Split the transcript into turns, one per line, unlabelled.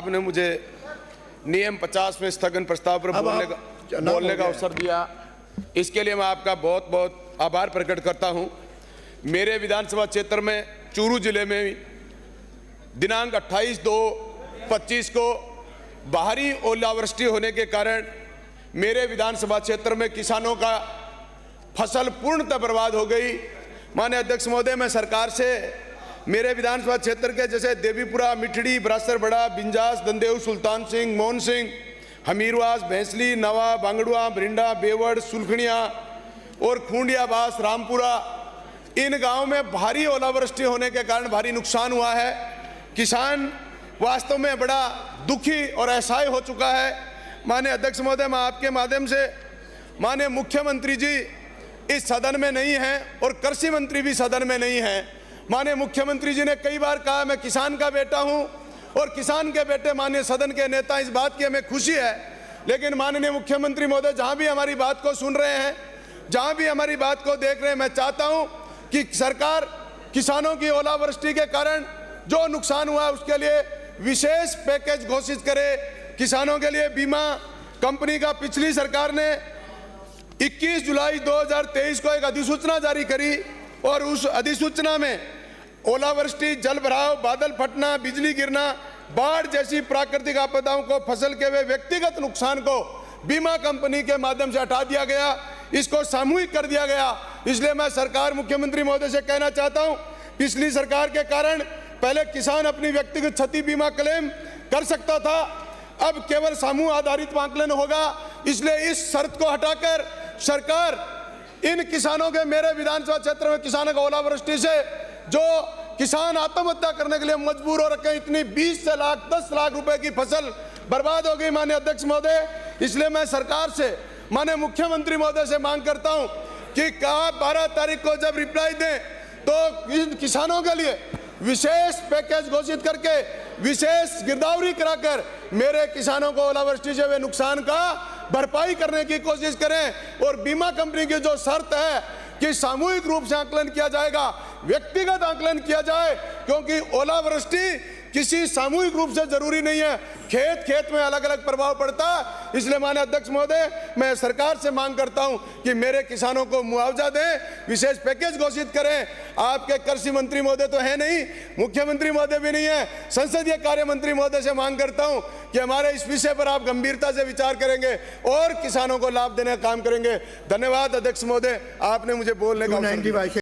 आपने मुझे नियम 50 में स्थगन प्रस्ताव पर बोलने का अवसर दिया, इसके लिए मैं आपका बहुत बहुत आभार प्रकट करता हूं। मेरे विधानसभा क्षेत्र में चूरू जिले में दिनांक 28/2/25 को भारी ओलावृष्टि होने के कारण मेरे विधानसभा क्षेत्र में किसानों का फसल पूर्णतः बर्बाद हो गई। माननीय अध्यक्ष महोदय, मैं सरकार से मेरे विधानसभा क्षेत्र के जैसे देवीपुरा, मिठड़ी, बरासर बड़ा, बिंजास, दंदेऊ, सुल्तान सिंह, मोहन सिंह, हमीरवास, भैंसली, नवा, बांगड़ुआ, बरिंडा, बेवड़, सुलखनिया और खूंडियाबास, रामपुरा, इन गांवों में भारी ओलावृष्टि होने के कारण भारी नुकसान हुआ है। किसान वास्तव में बड़ा दुखी और असहाय हो चुका है। माननीय अध्यक्ष महोदय, मैं आपके माध्यम से माननीय मुख्यमंत्री जी इस सदन में नहीं हैं और कृषि मंत्री भी सदन में नहीं हैं। माननीय मुख्यमंत्री जी ने कई बार कहा मैं किसान का बेटा हूं और किसान के बेटे माननीय सदन के नेता, इस बात की हमें खुशी है। लेकिन माननीय मुख्यमंत्री महोदय, जहां भी हमारी बात को सुन रहे हैं, जहां भी हमारी बात को देख रहे हैं, मैं चाहता हूं कि सरकार किसानों की ओलावृष्टि के कारण जो नुकसान हुआ उसके लिए विशेष पैकेज घोषित करे। किसानों के लिए बीमा कंपनी का पिछली सरकार ने 21 जुलाई 2023 को एक अधिसूचना जारी करी और उस अधिसूचना में ओलावृष्टि, जल भराव, बादल फटना, बिजली गिरना, बाढ़ जैसी प्राकृतिक आपदाओं को, फसल के वे व्यक्तिगत नुकसान को बीमा कंपनी के माध्यम से हटा दिया गया, इसको सामूहिक कर दिया गया। इसलिए मैं सरकार, मुख्यमंत्री महोदय से कहना चाहता हूं, पिछली सरकार के कारण पहले किसान अपनी व्यक्तिगत क्षति बीमा क्लेम कर सकता था, अब केवल समूह आधारित आंकलन होगा। इसलिए इस शर्त को हटाकर सरकार इन किसानों के, मेरे विधानसभा क्षेत्र में किसानों को ओलावृष्टि से जो किसान आत्महत्या करने के लिए मजबूर हो रखे, इतनी 20 से 10 लाख रुपए की फसल बर्बाद हो गई। माननीय अध्यक्ष महोदय, इसलिए मैं सरकार से, माननीय मुख्यमंत्री महोदय से मांग करता हूं कि 12 तारीख को जब रिप्लाई दें तो इन किसानों के लिए विशेष पैकेज घोषित करके विशेष गिरदावरी कराकर मेरे किसानों को ओलावृष्टि से हुए नुकसान का भरपाई करने की कोशिश करें। और बीमा कंपनी की जो शर्त है कि सामूहिक रूप से आकलन किया जाएगा, व्यक्तिगत आकलन किया जाए, क्योंकि ओलावृष्टि किसी सामूहिक रूप से जरूरी नहीं है, खेत खेत में अलग अलग प्रभाव पड़ता है। इसलिए माननीय अध्यक्ष महोदय, मैं सरकार से मांग करता हूं कि मेरे किसानों को मुआवजा दें, विशेष पैकेज घोषित करें। आपके कृषि मंत्री महोदय तो है नहीं, मुख्यमंत्री महोदय भी नहीं है, संसदीय कार्य मंत्री महोदय से मांग करता हूं कि हमारे इस विषय पर आप गंभीरता से विचार करेंगे और किसानों को लाभ देने का काम करेंगे। धन्यवाद अध्यक्ष महोदय, आपने मुझे बोलने का